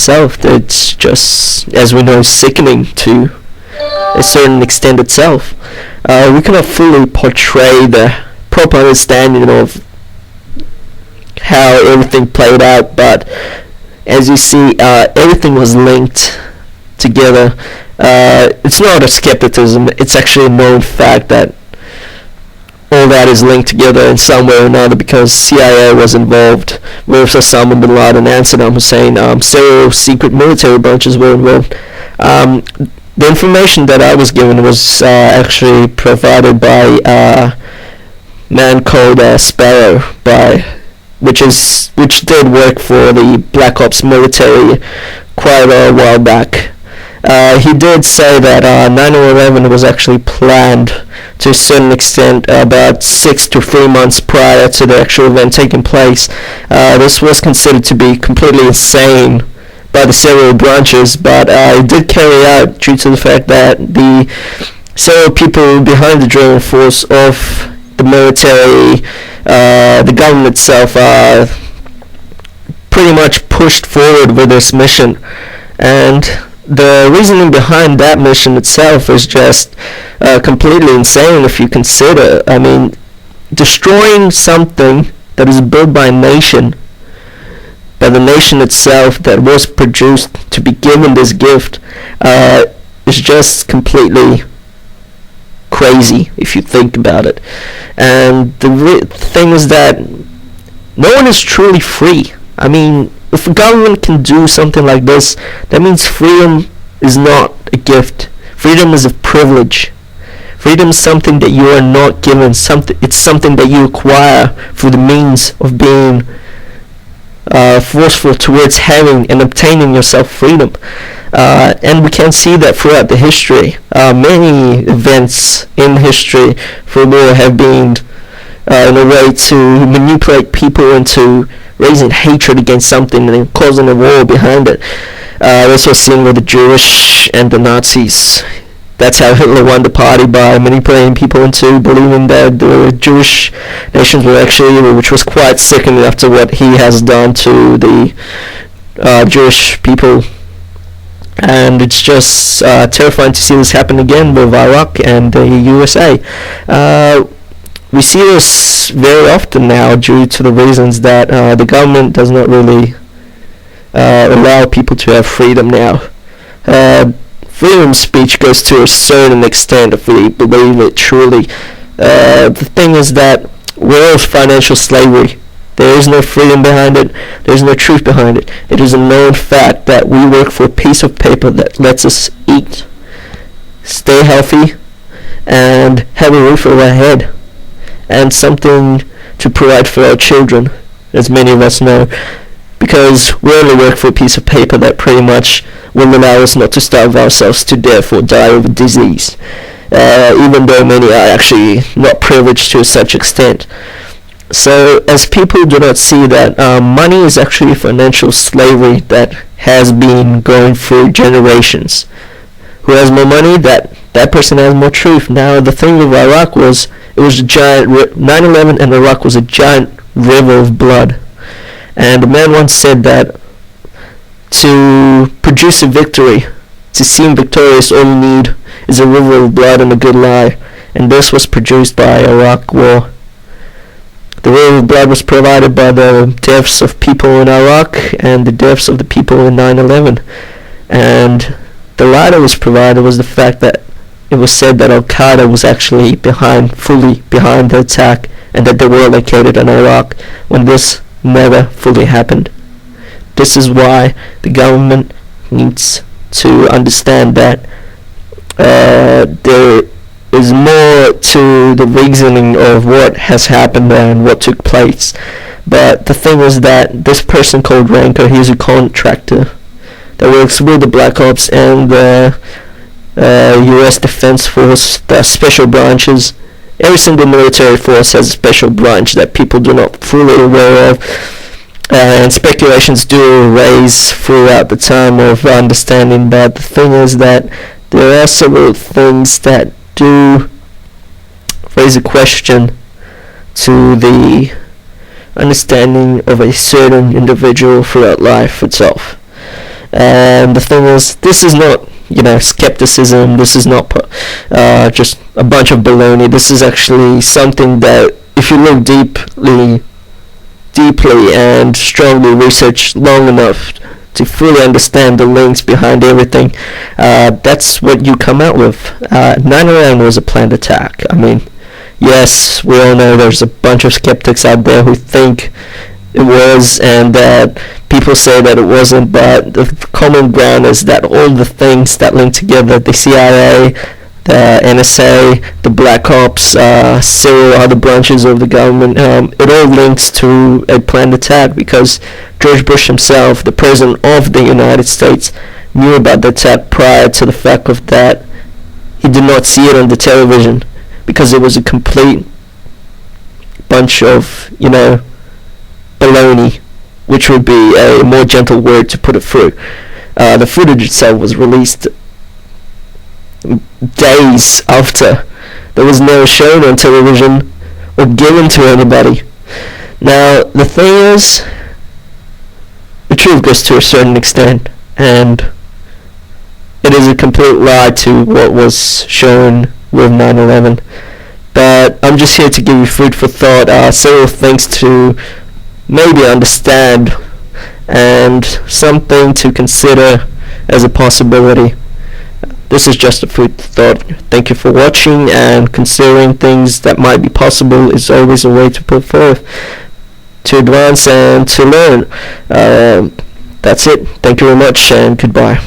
itself that's just, as we know, sickening to a certain extent itself. We cannot fully portray the proper understanding of how everything played out, but as you see, everything was linked together. It's not a skepticism, it's actually a known fact that all that is linked together in some way or another, because CIA was involved with Osama bin Laden and Saddam Hussein. Several secret military branches were involved. The information that I was given was actually provided by a man called Sparrow, which did work for the Black Ops military quite a while back. He did say that 9/11 was actually planned to a certain extent about 6 to 3 months prior to the actual event taking place. This was considered to be completely insane by the several branches, but it did carry out due to the fact that the several people behind the driving force of the military, the government itself, pretty much pushed forward with this mission. And the reasoning behind that mission itself is just completely insane if you consider. I mean, destroying something that is built by a nation, by the nation itself, that was produced to be given this gift, is just completely crazy if you think about it. And the thing is that no one is truly free. I mean, if a government can do something like this, that means freedom is not a gift. Freedom is a privilege. Freedom is something that you are not given. It's something that you acquire through the means of being forceful towards having and obtaining yourself freedom. And we can see that throughout the history. Many events in history for war have been in a way to manipulate people into raising hatred against something and then causing a war behind it. This was seen with the Jewish and the Nazis. That's how Hitler won the party, by manipulating people into believing that the Jewish nations were actually evil, which was quite sickening after what he has done to the Jewish people. And it's just terrifying to see this happen again with Iraq and the USA. We see this very often now due to the reasons that the government does not really allow people to have freedom now. Freedom of speech goes to a certain extent if we believe it truly. The thing is that we're all financial slavery. There is no freedom behind it. There is no truth behind it. It is a known fact that we work for a piece of paper that lets us eat, stay healthy, and have a roof over our head, and something to provide for our children, as many of us know, because we only work for a piece of paper that pretty much will allow us not to starve ourselves to death or die of a disease, even though many are actually not privileged to such extent. So as people do not see that money is actually financial slavery that has been going through generations. Who has more money, that person has more truth. Now the thing with Iraq was, it was a giant 9/11 and Iraq was a giant river of blood. And a man once said that to produce a victory, to seem victorious, all you need is a river of blood and a good lie. And this was produced by Iraq War. The river of blood was provided by the deaths of people in Iraq and the deaths of the people in 9/11. And the lie that was provided was the fact that it was said that Al-Qaeda was actually fully behind the attack, and that they were located in Iraq, when this never fully happened. This is why the government needs to understand that there is more to the reasoning of what has happened and what took place. But the thing is that this person called Ranko, he's a contractor that works with the Black Ops and the U.S. Defense Force, the special branches. Every single military force has a special branch that people do not fully aware of, and speculations do raise throughout the time of understanding. But the thing is that there are several things that do raise a question to the understanding of a certain individual throughout life itself. And the thing is, this is not, skepticism. This is not just a bunch of baloney. This is actually something that, if you look deeply and strongly research long enough to fully understand the links behind everything, that's what you come out with. 9/11 was a planned attack. I mean, yes, we all know there's a bunch of skeptics out there who think it was, and that people say that it wasn't, but the common ground is that all the things that link together, the CIA, the NSA, the Black Ops, several other branches of the government, it all links to a planned attack, because George Bush himself, the President of the United States, knew about the attack prior to the fact of that. He did not see it on the television, because it was a complete bunch of, baloney, which would be a more gentle word to put it through. The footage itself was released days after. There was never shown on television or given to anybody. Now, the thing is, the truth goes to a certain extent, and it is a complete lie to what was shown with 9/11. But I'm just here to give you food for thought, several things to maybe understand, and something to consider as a possibility. This is just a food for thought. Thank you for watching, and considering things that might be possible is always a way to put forth, to advance and to learn. That's it. Thank you very much, and goodbye.